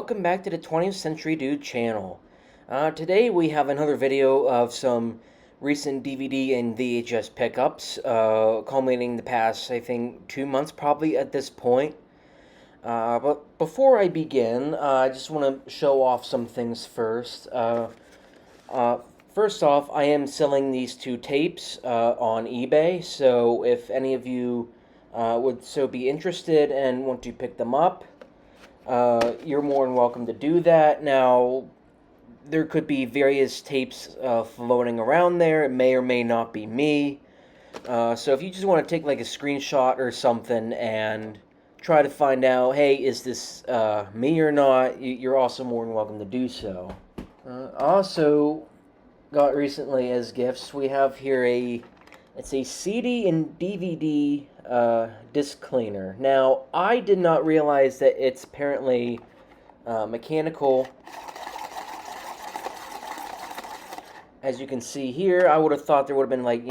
welcome back to the 20th Century Dude channel. Today we have another video of some recent DVD and VHS pickups, culminating the past, I think, 2 months probably at this point. But before I begin, I just want to show off some things first. Uh, First off, I am selling these two tapes on eBay, so if any of you would so be interested and want to pick them up, you're more than welcome to do that. Now, there could be various tapes floating around there. It may or may not be me. So if you just want to take like a screenshot or something and try to find out, hey, is this me or not, you're also more than welcome to do so. Also, got recently as gifts, we have here it's a CD and DVD disc cleaner. Now, I did not realize that it's apparently mechanical. As you can see here, I would have thought there would have been like,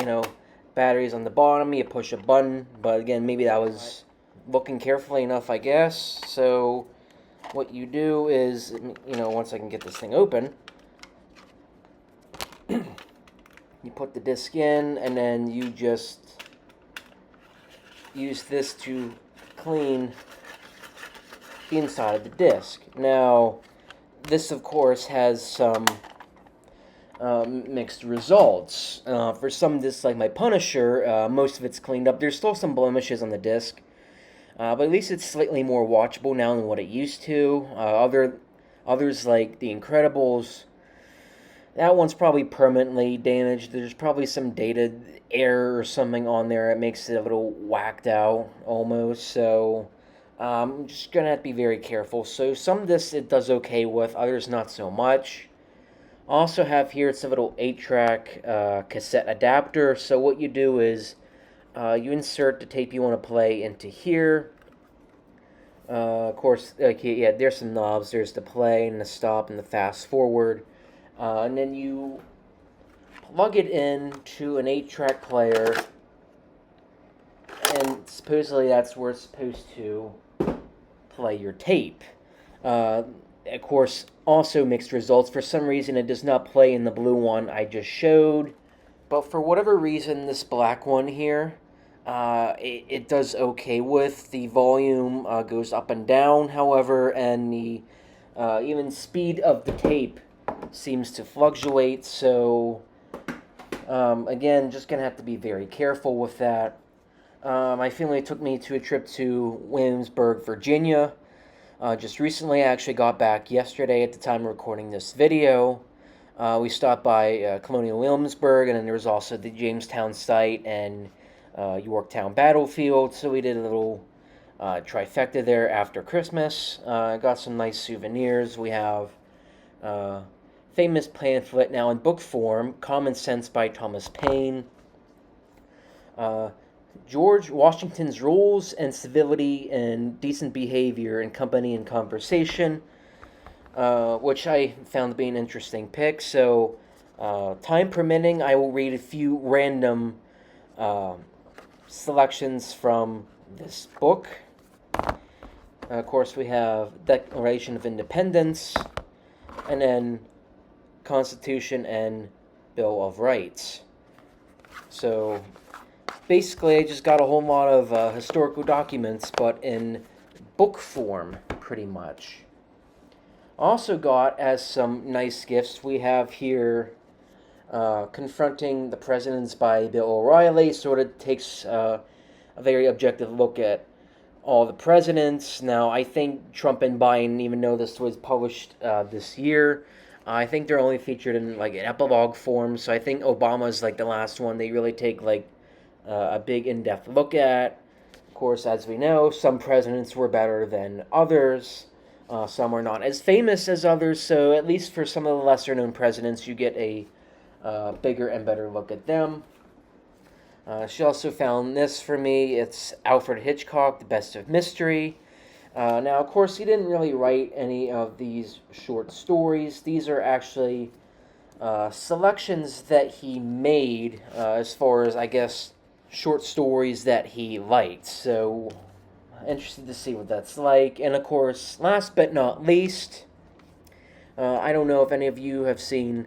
batteries on the bottom, you push a button, but again, maybe that was looking carefully enough, I guess. So what you do is, once I can get this thing open, you put the disc in, and then you just use this to clean the inside of the disc. Now, this of course has some mixed results. For some discs like my Punisher, most of it's cleaned up. There's still some blemishes on the disc, but at least it's slightly more watchable now than what it used to. Others like The Incredibles, that one's probably permanently damaged. There's probably some data error or something on there that makes it a little whacked out almost. So I'm just going to have to be very careful. So some discs it does okay with, others not so much. Also have here, it's a little 8-track cassette adapter. So what you do is you insert the tape you want to play into here. Of course, there's some knobs. There's the play and the stop and the fast forward. And then you plug it into an 8-track player, and supposedly that's where it's supposed to play your tape. Of course, also mixed results. For some reason, it does not play in the blue one I just showed, but for whatever reason, this black one here, it does okay with. The volume goes up and down, however, and the even speed of the tape seems to fluctuate, so again, just gonna have to be very careful with that. My family took me to a trip to Williamsburg, Virginia. Just recently, I actually got back yesterday at the time of recording this video. We stopped by Colonial Williamsburg, and then there was also the Jamestown site and Yorktown battlefield, so we did a little trifecta there after Christmas. Got some nice souvenirs. We have famous pamphlet now in book form, Common Sense by Thomas Paine. George Washington's Rules and Civility and Decent Behavior in Company and Conversation, which I found to be an interesting pick. So, time permitting, I will read a few random selections from this book. Of course, we have Declaration of Independence, and then Constitution and Bill of Rights. So basically, I just got a whole lot of historical documents, but in book form, pretty much. Also got, as some nice gifts, we have here Confronting the Presidents by Bill O'Reilly. Sort of takes a very objective look at all the presidents. Now, I think Trump and Biden, even though this was published this year, I think they're only featured in like an epilogue form, so I think Obama's like the last one they really take like a big in-depth look at. Of course, as we know, some presidents were better than others. Some are not as famous as others, so at least for some of the lesser-known presidents, you get a bigger and better look at them. She also found this for me. It's Alfred Hitchcock, The Best of Mystery. Now, of course, he didn't really write any of these short stories. These are actually selections that he made as far as, I guess, short stories that he liked. So, interested to see what that's like. And of course, last but not least, I don't know if any of you have seen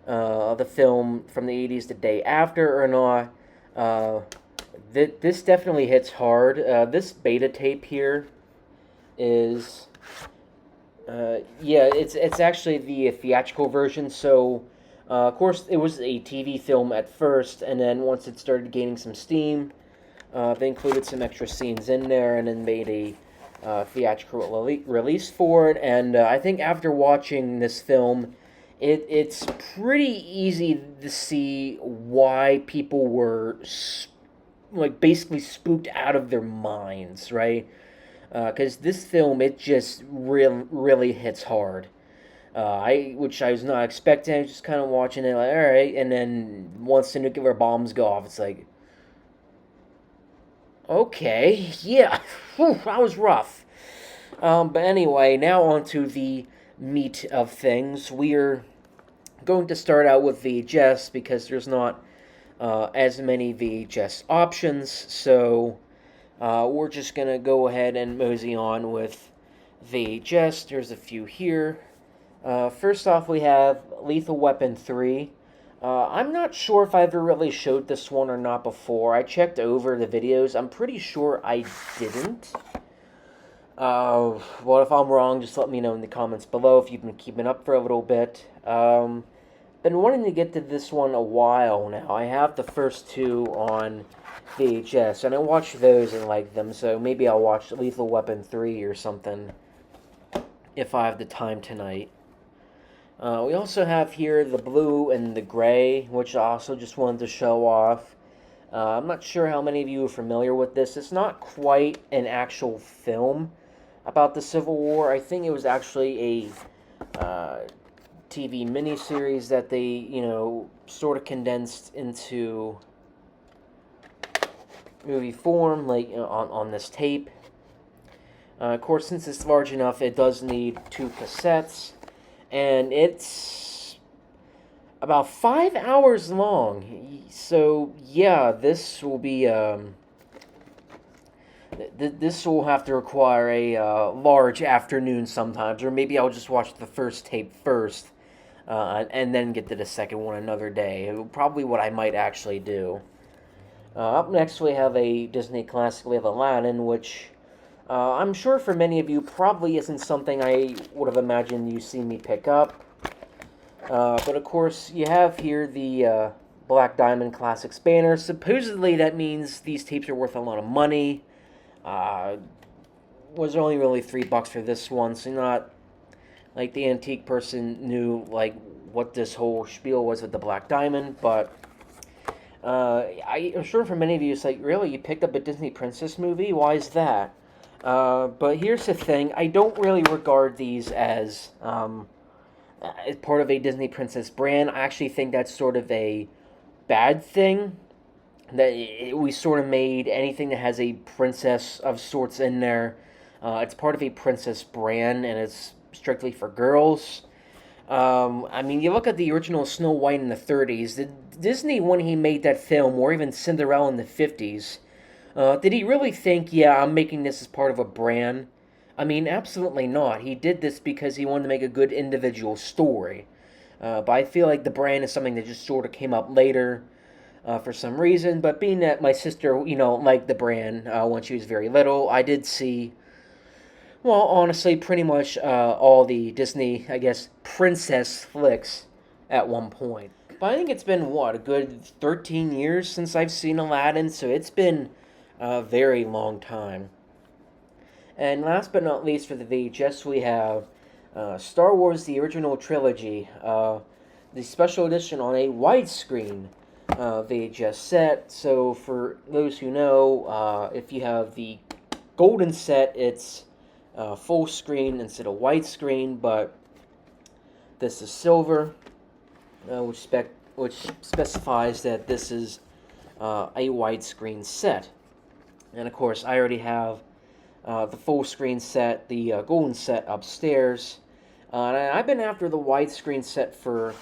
the film from the 80s, The Day After, or not. This definitely hits hard. This beta tape here is, yeah, it's actually the theatrical version. So, of course, it was a TV film at first, and then once it started gaining some steam, they included some extra scenes in there, and then made a theatrical release for it. And I think after watching this film, it's pretty easy to see why people were like basically spooked out of their minds, right? Because this film, it just really hits hard. Which I was not expecting. I was just kind of watching it, like, all right. And then once the nuclear bombs go off, it's like, okay, yeah, whew, that was rough. But anyway, now on to the meat of things. We're going to start out with VHS because there's not as many VHS options, so we're just going to go ahead and mosey on with VHS. There's a few here. First off, we have Lethal Weapon 3. I'm not sure if I ever really showed this one or not before. I checked over the videos. I'm pretty sure I didn't. Well, if I'm wrong, just let me know in the comments below if you've been keeping up for a little bit. Been wanting to get to this one a while now. I have the first two on VHS, and I watched those and liked them, so maybe I'll watch Lethal Weapon 3 or something if I have the time tonight. We also have here the blue and the gray, which I also just wanted to show off. I'm not sure how many of you are familiar with this. It's not quite an actual film about the Civil War. I think it was actually a TV miniseries that they, sort of condensed into movie form, like on this tape. Of course, since it's large enough, it does need 2 cassettes. And it's about 5 hours long. So, yeah, this will be, this will have to require a large afternoon sometimes. Or maybe I'll just watch the first tape first, and then get to the second one another day. Probably what I might actually do. Up next, we have a Disney classic. We have Aladdin, which I'm sure for many of you probably isn't something I would have imagined you see me pick up. But of course, you have here the Black Diamond Classics banner. Supposedly that means these tapes are worth a lot of money. Was only really $3 for this one, so not like the antique person knew like what this whole spiel was with the Black Diamond, but I'm sure for many of you it's like, really, you picked up a Disney Princess movie? Why is that? But here's the thing, I don't really regard these as part of a Disney Princess brand. I actually think that's sort of a bad thing, that we sort of made anything that has a princess of sorts in there. It's part of a princess brand, and it's strictly for girls. I mean, you look at the original Snow White in the 30s, Disney, when he made that film, or even Cinderella in the 50s, did he really think, yeah, I'm making this as part of a brand? I mean, absolutely not. He did this because he wanted to make a good individual story. But I feel like the brand is something that just sort of came up later for some reason. But being that my sister, liked the brand when she was very little, I did see, well, honestly, pretty much all the Disney, I guess, princess flicks at one point. But I think it's been, a good 13 years since I've seen Aladdin, so it's been a very long time. And last but not least for the VHS, we have Star Wars The Original Trilogy, the special edition on a widescreen VHS set. So for those who know, if you have the golden set, it's full screen instead of widescreen, but this is silver, which specifies that this is a widescreen set. And of course, I already have the full screen set, the golden set upstairs. And I've been after the widescreen set for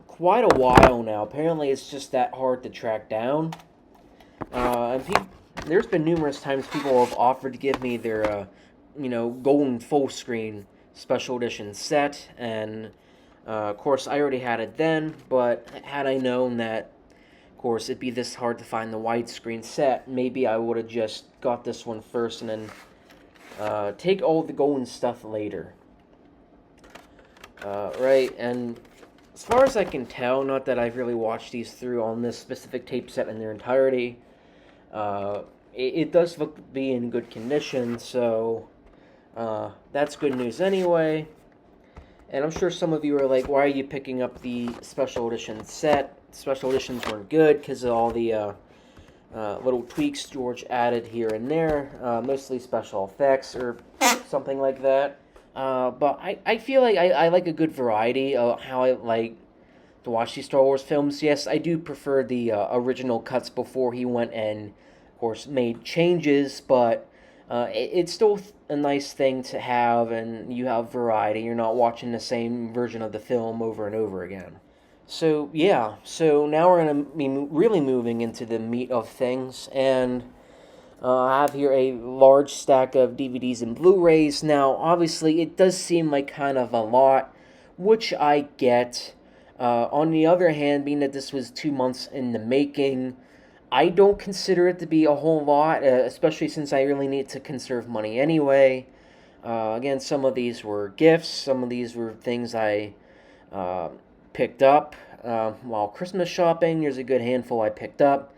quite a while now. Apparently, it's just that hard to track down. And there's been numerous times people have offered to give me their, golden full screen special edition set, and of course I already had it then. But had I known that, of course, it'd be this hard to find the widescreen set, maybe I would have just got this one first and then take all the golden stuff later. Right, and as far as I can tell, not that I've really watched these through on this specific tape set in their entirety, it does look to be in good condition, so that's good news anyway. And I'm sure some of you are like, why are you picking up the special edition set? Special editions weren't good because of all the little tweaks George added here and there, mostly special effects or something like that. But I feel like I like a good variety of how I like to watch these Star Wars films. Yes, I do prefer the original cuts before he went and, of course, made changes, but it's still a nice thing to have, and you have variety. You're not watching the same version of the film over and over again. So, yeah, so now we're going to be really moving into the meat of things, and I have here a large stack of DVDs and Blu-rays. Now, obviously, it does seem like kind of a lot, which I get. On the other hand, being that this was 2 months in the making, I don't consider it to be a whole lot, especially since I really need to conserve money anyway. Again, some of these were gifts, some of these were things I picked up while Christmas shopping. There's a good handful I picked up.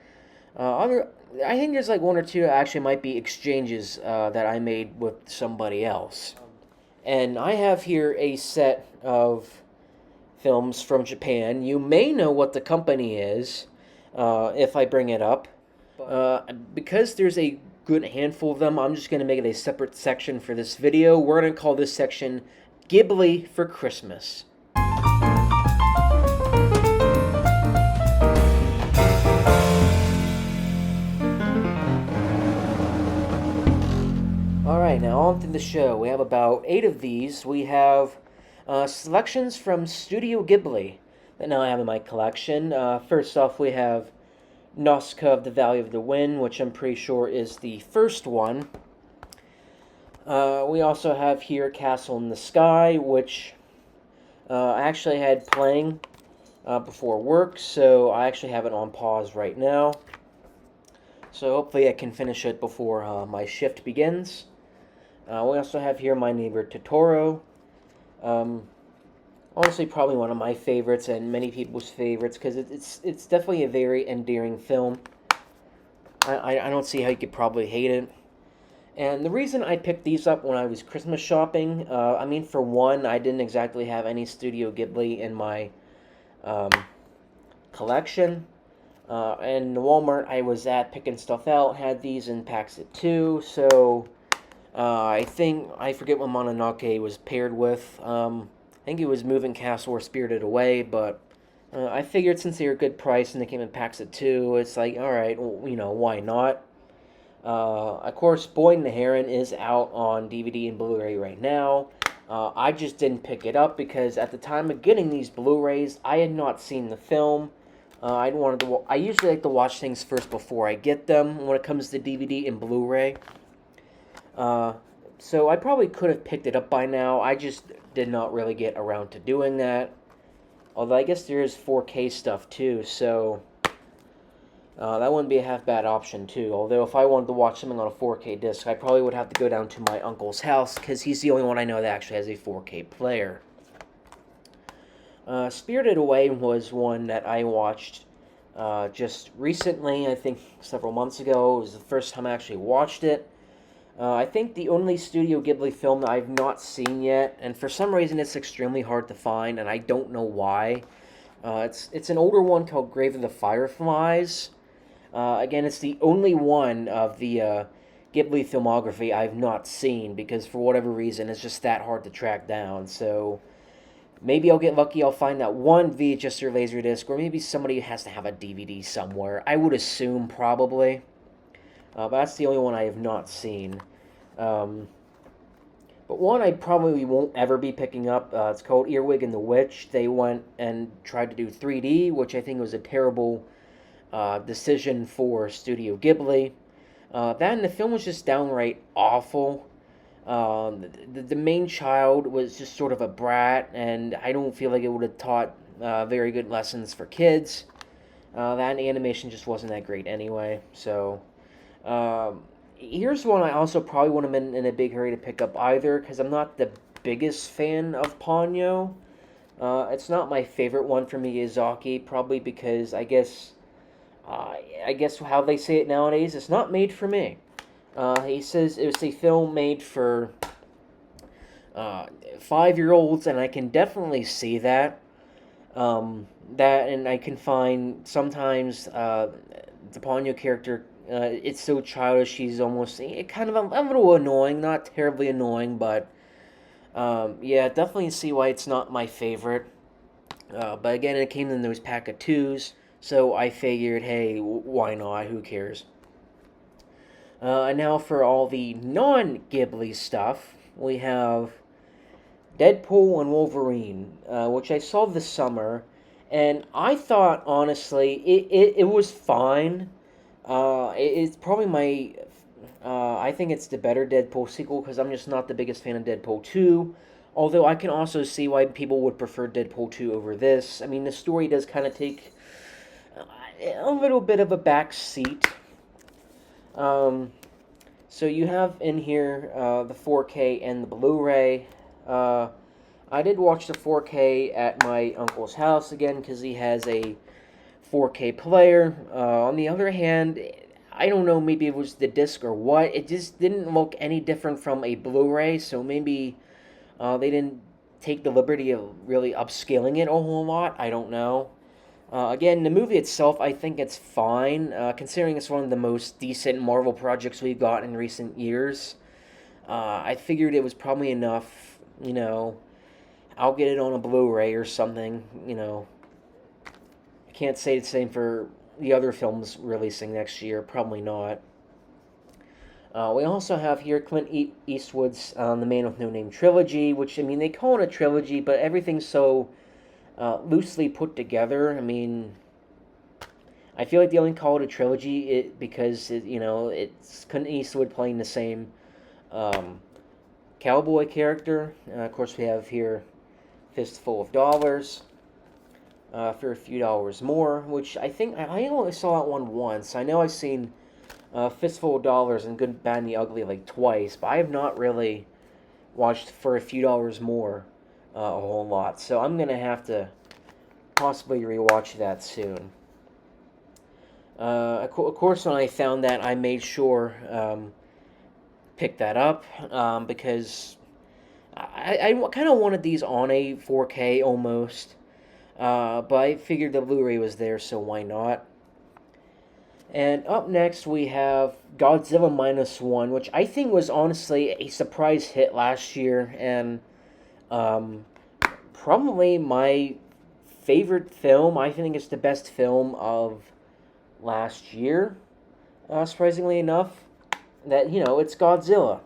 I think there's like one or two actually might be exchanges that I made with somebody else. And I have here a set of films from Japan. You may know what the company is if I bring it up. Because there's a good handful of them, I'm just going to make it a separate section for this video. We're going to call this section Ghibli for Christmas. Alright, now on to the show. We have about 8 of these. We have selections from Studio Ghibli that now I have in my collection. First off, we have Nausicaa of the Valley of the Wind, which I'm pretty sure is the first one. We also have here Castle in the Sky, which I actually had playing before work, so I actually have it on pause right now. So hopefully I can finish it before my shift begins. We also have here My Neighbor Totoro. Honestly, probably one of my favorites and many people's favorites because it's definitely a very endearing film. I don't see how you could probably hate it. And the reason I picked these up when I was Christmas shopping, I mean, for one, I didn't exactly have any Studio Ghibli in my collection. And the Walmart I was at picking stuff out had these in packs of 2, so I forget what Mononoke was paired with. I think it was Moving Castle or Spirited Away, but I figured since they were a good price and they came in packs of 2, it's like, alright, well, why not? Of course, Boy and the Heron is out on DVD and Blu-ray right now. I just didn't pick it up because at the time of getting these Blu-rays, I had not seen the film. I usually like to watch things first before I get them when it comes to DVD and Blu-ray. So I probably could have picked it up by now. I just did not really get around to doing that. Although I guess there is 4K stuff too, so that wouldn't be a half bad option too. Although if I wanted to watch something on a 4K disc, I probably would have to go down to my uncle's house because he's the only one I know that actually has a 4K player. Spirited Away was one that I watched just recently, I think several months ago. It was the first time I actually watched it. I think the only Studio Ghibli film that I've not seen yet, and for some reason it's extremely hard to find, and I don't know why. It's an older one called Grave of the Fireflies. Again, it's the only one of the Ghibli filmography I've not seen, because for whatever reason it's just that hard to track down, so maybe I'll get lucky, I'll find that one VHS or Laserdisc, or maybe somebody has to have a DVD somewhere. I would assume probably. But that's the only one I have not seen. But one I probably won't ever be picking up, it's called Earwig and the Witch. They went and tried to do 3D, which I think was a terrible decision for Studio Ghibli. That and the film was just downright awful. The main child was just sort of a brat, and I don't feel like it would have taught very good lessons for kids. That animation just wasn't that great anyway. So, here's one I also probably wouldn't have been in a big hurry to pick up either, because I'm not the biggest fan of Ponyo. It's not my favorite one from Miyazaki, probably because I guess how they say it nowadays, it's not made for me. He says it was a film made for 5-year-olds, and I can definitely see that. And I can find sometimes the Ponyo character, it's so childish. She's almost kind of a little annoying, not terribly annoying, but yeah, definitely see why it's not my favorite. But again, it came in those pack of twos, so I figured, hey, why not? Who cares? And now for all the non-Ghibli stuff, we have Deadpool and Wolverine, which I saw this summer, and I thought, honestly, it was fine. It's probably my... I think it's the better Deadpool sequel, because I'm just not the biggest fan of Deadpool 2. Although I can also see why people would prefer Deadpool 2 over this. I mean, the story does kind of take a little bit of a back seat. So you have in here the 4K and the Blu-ray. I did watch the 4K at my uncle's house again because he has a 4K player. On the other hand, I don't know, maybe it was the disc or what. It just didn't look any different from a Blu-ray, so maybe they didn't take the liberty of really upscaling it a whole lot. I don't know. Again, the movie itself, I think it's fine, considering it's one of the most decent Marvel projects we've got in recent years. I figured it was probably enough, I'll get it on a Blu-ray or something, I can't say the same for the other films releasing next year, probably not. We also have here Clint Eastwood's The Man with No Name trilogy, which, I mean, they call it a trilogy, but everything's so loosely put together. I mean, I feel like they only call it a trilogy because, it's Clint Eastwood playing the same cowboy character. Of course, we have here Fistful of Dollars for a few dollars more, which I think I only saw that one once. I know I've seen Fistful of Dollars and Good, Bad, and the Ugly like twice, but I have not really watched For a Few Dollars More a whole lot. So I'm going to have to possibly rewatch that soon. Of course, when I found that, I made sure pick that up because I kind of wanted these on a 4K almost, but I figured the Blu-ray was there, so why not? And up next we have Godzilla Minus One, which I think was honestly a surprise hit last year, and probably my favorite film. I think it's the best film of last year, surprisingly enough. That, it's Godzilla.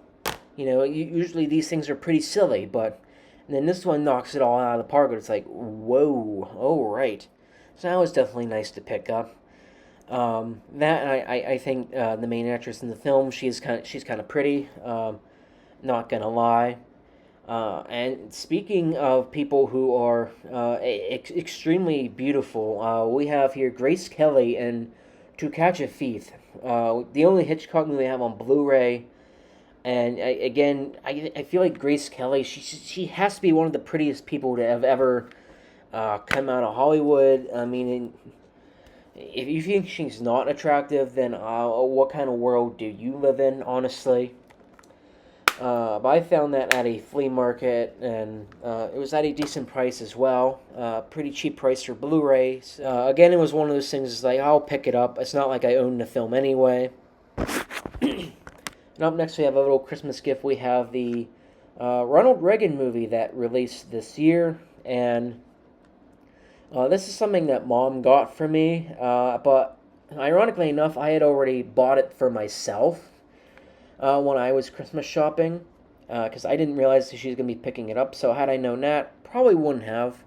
Usually these things are pretty silly, but then this one knocks it all out of the park. It's like, whoa, all right. So that was definitely nice to pick up. I think the main actress in the film, she's kind of pretty. Not gonna lie. And speaking of people who are extremely beautiful, we have here Grace Kelly in To Catch a Thief, the only Hitchcock movie I have on Blu-ray. And I feel like Grace Kelly, she has to be one of the prettiest people to have ever come out of Hollywood. I mean, if you think she's not attractive, then what kind of world do you live in, honestly? But I found that at a flea market, and it was at a decent price as well. Pretty cheap price for Blu-rays. Again, it was one of those things, it's like, I'll pick it up. It's not like I own the film anyway. And up next, we have a little Christmas gift. We have the Ronald Reagan movie that released this year, and this is something that Mom got for me, but ironically enough, I had already bought it for myself when I was Christmas shopping, because I didn't realize she was going to be picking it up, so had I known that, probably wouldn't have.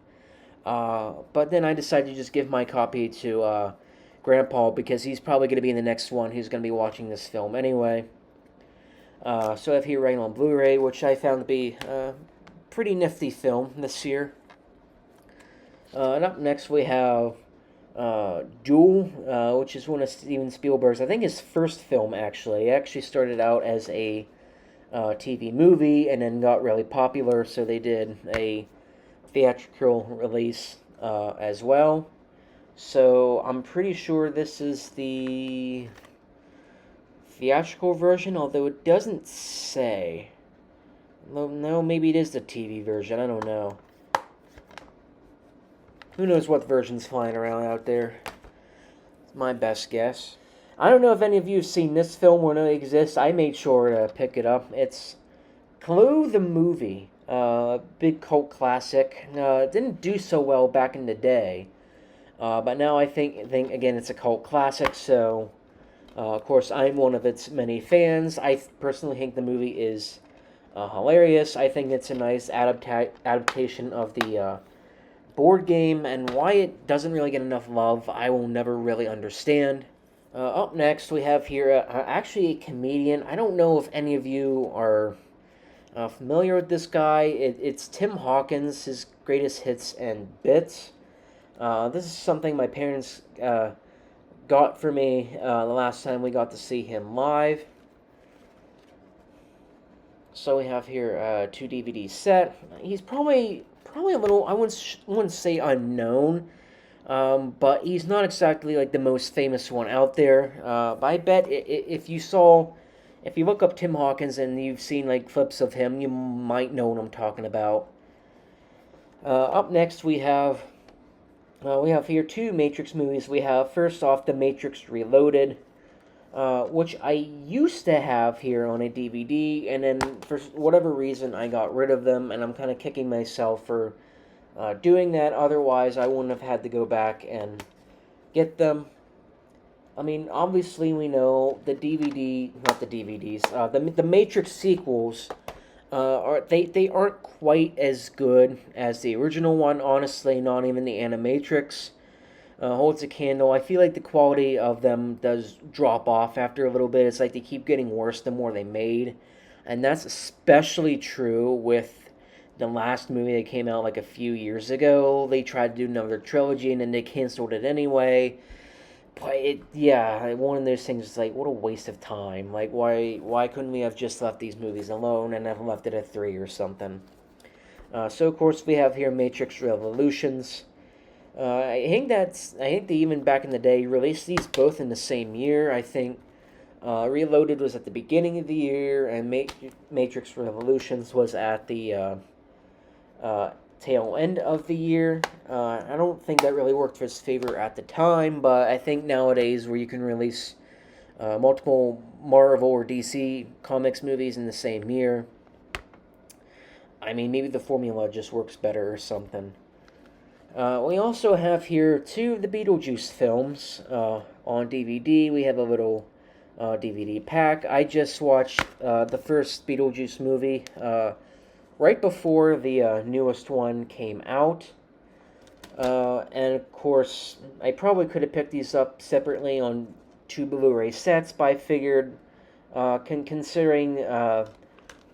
But then I decided to just give my copy to Grandpa because he's probably going to be in the next one who's going to be watching this film anyway. So I have here right on Blu-ray, which I found to be a pretty nifty film this year. And up next we have Jewel, which is one of Steven Spielberg's, I think his first film actually. It actually started out as a TV movie and then got really popular, so they did a theatrical release as well. So I'm pretty sure this is the theatrical version, although it doesn't say. No, maybe it is the TV version, I don't know. Who knows what version's flying around out there? It's my best guess. I don't know if any of you have seen this film or know it exists. I made sure to pick it up. It's Clue the Movie. Big cult classic. It didn't do so well back in the day. But now I think again, it's a cult classic, so of course I'm one of its many fans. I personally think the movie is hilarious. I think it's a nice adaptation of the board game, and why it doesn't really get enough love, I will never really understand. Up next, we have here actually a comedian. I don't know if any of you are familiar with this guy. It's Tim Hawkins, his greatest hits and bits. This is something my parents got for me the last time we got to see him live. So we have here 2 DVD set. He's probably a little, I wouldn't say unknown, but he's not exactly like the most famous one out there. But I bet if you look up Tim Hawkins and you've seen like clips of him, you might know what I'm talking about. Up next we have here 2 Matrix movies. We have first off The Matrix Reloaded, which I used to have here on a DVD, and then for whatever reason I got rid of them, and I'm kind of kicking myself for doing that. Otherwise, I wouldn't have had to go back and get them. I mean, obviously we know the Matrix sequels they aren't quite as good as the original one. Honestly, not even the Animatrix holds a candle. I feel like the quality of them does drop off after a little bit. It's like they keep getting worse the more they made. And that's especially true with the last movie that came out like a few years ago. They tried to do another trilogy and then they canceled it anyway. But one of those things is like, what a waste of time. Like, why couldn't we have just left these movies alone and have left it at 3 or something? So of course we have here Matrix Revolutions. I think they even back in the day released these both in the same year. I think Reloaded was at the beginning of the year, and Matrix Revolutions was at the tail end of the year. I don't think that really worked for his favor at the time, but I think nowadays where you can release multiple Marvel or DC Comics movies in the same year, I mean, maybe the formula just works better or something. We also have here 2 of the Beetlejuice films on DVD. We have a little DVD pack. I just watched the first Beetlejuice movie right before the newest one came out. And of course, I probably could have picked these up separately on 2 Blu-ray sets, but I figured, considering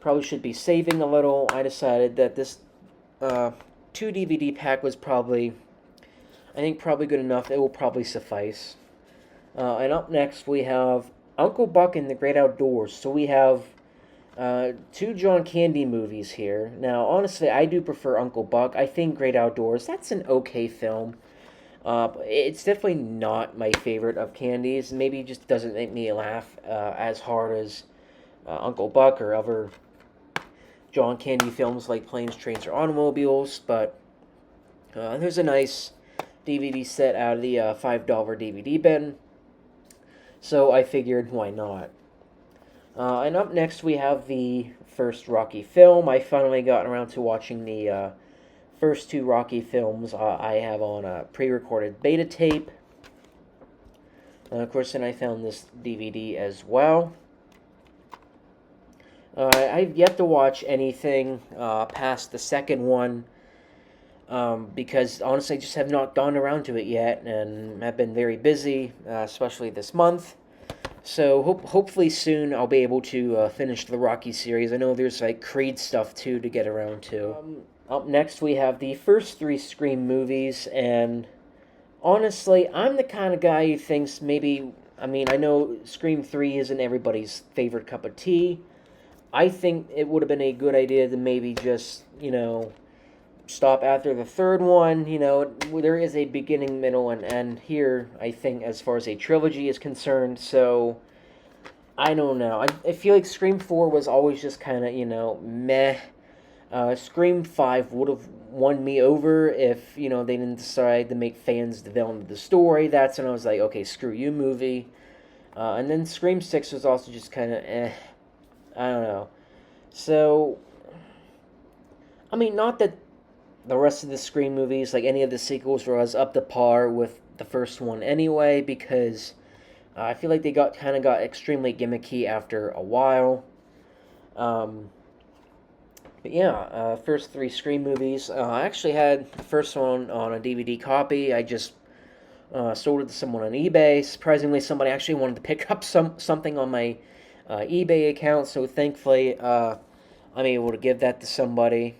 probably should be saving a little, I decided that this 2 DVD pack was probably good enough. It will probably suffice. And up next we have Uncle Buck and the Great Outdoors. So we have 2 John Candy movies here. Now, honestly, I do prefer Uncle Buck. I think Great Outdoors, that's an okay film. It's definitely not my favorite of Candy's. Maybe it just doesn't make me laugh as hard as Uncle Buck or other John Candy films like Planes, Trains, or Automobiles. But there's a nice DVD set out of the $5 DVD bin. So I figured, why not? And up next we have the first Rocky film. I finally got around to watching the first 2 Rocky films I have on a pre-recorded beta tape. And of course then I found this DVD as well. I've yet to watch anything past the second one. because honestly, I just have not gone around to it yet, and have been very busy, especially this month. So hopefully soon I'll be able to finish the Rocky series. I know there's like Creed stuff too to get around to. Up next we have the first three Scream movies, and honestly, I'm the kind of guy who thinks maybe. I mean, I know Scream 3 isn't everybody's favorite cup of tea. I think it would have been a good idea to maybe just, stop after the third one. There is a beginning, middle, and end here, I think, as far as a trilogy is concerned. So, I don't know. I feel like Scream 4 was always just kind of, meh. Scream 5 would have won me over if, they didn't decide to make fans develop the story. That's when I was like, okay, screw you, movie. And then Scream 6 was also just kind of I don't know. So, I mean, not that the rest of the Scream movies, like any of the sequels, was up to par with the first one anyway, because I feel like they got extremely gimmicky after a while. But yeah, first three Scream movies. I actually had the first one on a DVD copy. I just sold it to someone on eBay. Surprisingly, somebody actually wanted to pick up something on my eBay account, so thankfully I'm able to give that to somebody.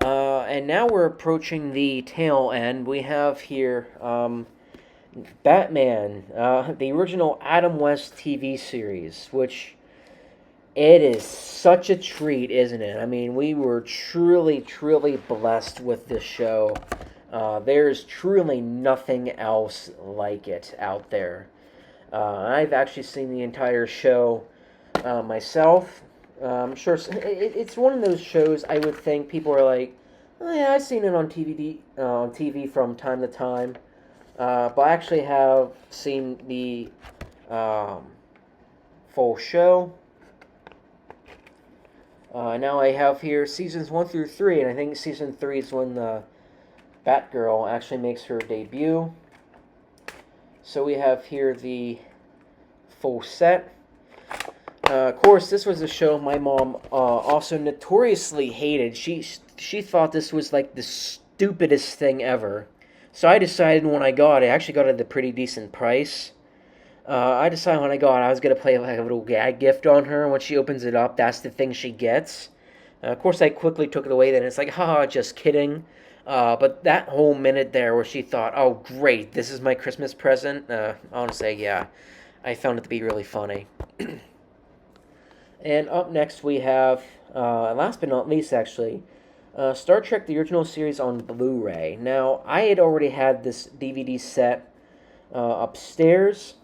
And now we're approaching the tail end. We have here Batman, the original Adam West TV series, which it is such a treat, isn't it? I mean, we were truly, truly blessed with this show. There's truly nothing else like it out there. I've actually seen the entire show myself. I'm sure it's one of those shows I would think people are like, oh yeah, I've seen it on TV from time to time. But I actually have seen the full show. Now I have here seasons 1 through 3, and I think season 3 is when the Batgirl actually makes her debut. So we have here the full set. Of course, this was a show my mom also notoriously hated. She thought this was like the stupidest thing ever. So I decided when I got it, I actually got it at a pretty decent price. I decided when I got it, I was going to play like a little gag gift on her. When she opens it up, that's the thing she gets. Of course, I quickly took it away. Then it's like, haha, just kidding. But that whole minute there where she thought, oh, great, this is my Christmas present, honestly, yeah, I found it to be really funny. And up next we have, last but not least, actually, Star Trek The Original Series on Blu-ray. Now, I had already had this DVD set upstairs,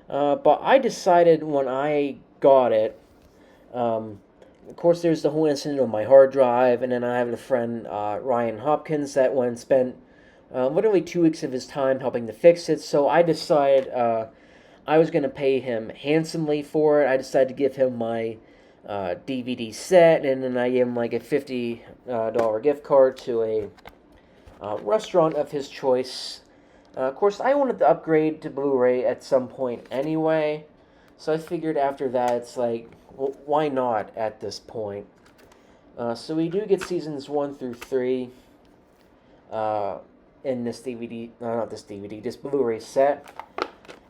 but I decided when I got it, of course, there's the whole incident on my hard drive, and then I have a friend, Ryan Hopkins, that went and spent literally 2 weeks of his time helping to fix it. So I decided I was going to pay him handsomely for it. I decided to give him my DVD set, and then I gave him like a $50 gift card to a restaurant of his choice. Of course, I wanted to upgrade to Blu-ray at some point anyway, so I figured after that it's like, well, why not at this point? So we do get seasons 1 through 3 in this this Blu-ray set.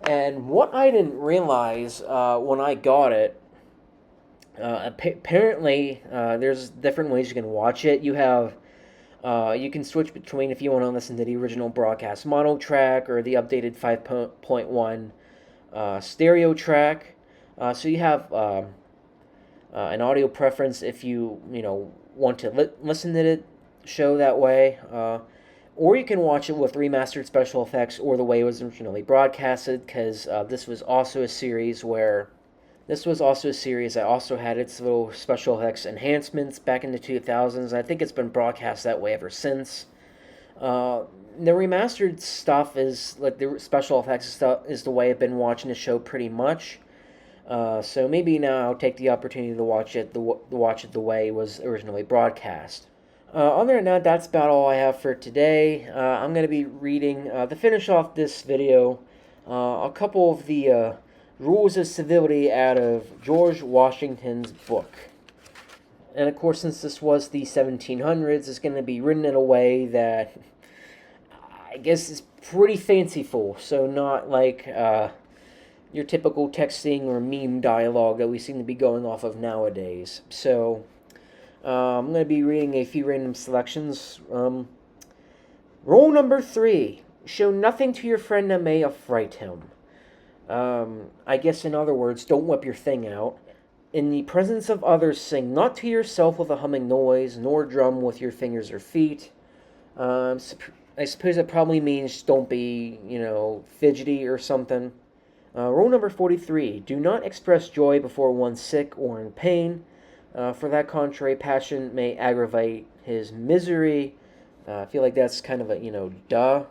And what I didn't realize when I got it, apparently there's different ways you can watch it. You can switch between if you want to listen to the original broadcast mono track or the updated 5.1 stereo track. So you have an audio preference if you want to listen to the show that way, or you can watch it with remastered special effects or the way it was originally broadcasted, because this was also a series that also had its little special effects enhancements back in the 2000s. I think it's been broadcast that way ever since. The remastered stuff is like the special effects stuff is the way I've been watching the show pretty much. So maybe now I'll take the opportunity to watch it the way it was originally broadcast. Other than that, that's about all I have for today. I'm going to be reading, to finish off this video, a couple of the rules of civility out of George Washington's book. And of course, since this was the 1700s, it's going to be written in a way that I guess is pretty fanciful. So not like your typical texting or meme dialogue that we seem to be going off of nowadays. So I'm going to be reading a few random selections. Rule number 3. Show nothing to your friend that may affright him. I guess in other words, don't whip your thing out. In the presence of others, sing not to yourself with a humming noise, nor drum with your fingers or feet. I suppose that probably means don't be, fidgety or something. Rule number 43. Do not express joy before one sick or in pain. For that contrary, passion may aggravate his misery. I feel like that's kind of a, duh.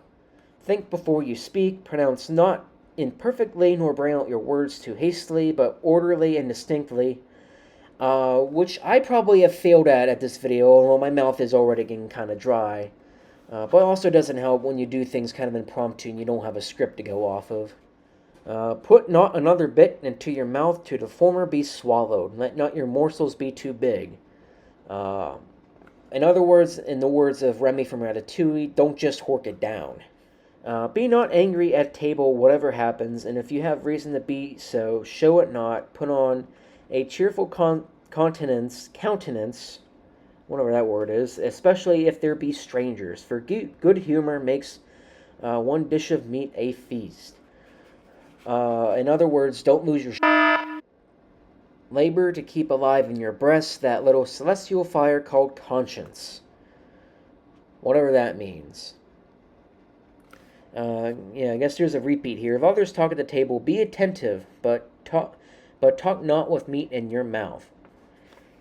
Think before you speak. Pronounce not imperfectly, nor bring out your words too hastily, but orderly and distinctly. Which I probably have failed at this video, although my mouth is already getting kind of dry. But it also doesn't help when you do things kind of impromptu and you don't have a script to go off of. Put not another bit into your mouth to the former be swallowed. Let not your morsels be too big. In other words, in the words of Remy from Ratatouille, don't just hork it down. Be not angry at table, whatever happens, and if you have reason to be so, show it not. Put on a cheerful countenance, whatever that word is, especially if there be strangers, for good humor makes one dish of meat a feast. In other words, don't lose your labor to keep alive in your breast that little celestial fire called conscience. Whatever that means. I guess there's a repeat here. If others talk at the table, be attentive, but talk not with meat in your mouth.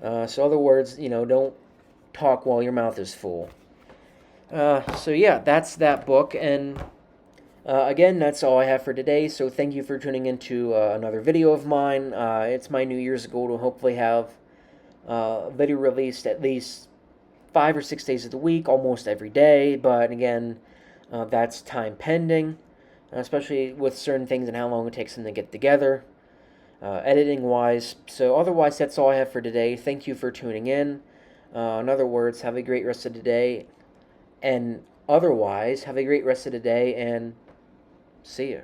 So other words, don't talk while your mouth is full. So yeah, that's that book, and again, that's all I have for today. So thank you for tuning into another video of mine. It's my New Year's goal to hopefully have a video released at least 5 or 6 days of the week, almost every day. But again, that's time pending, especially with certain things and how long it takes them to get together, editing-wise. So otherwise, that's all I have for today. Thank you for tuning in. In other words, have a great rest of the day. And otherwise, have a great rest of the day, and see ya.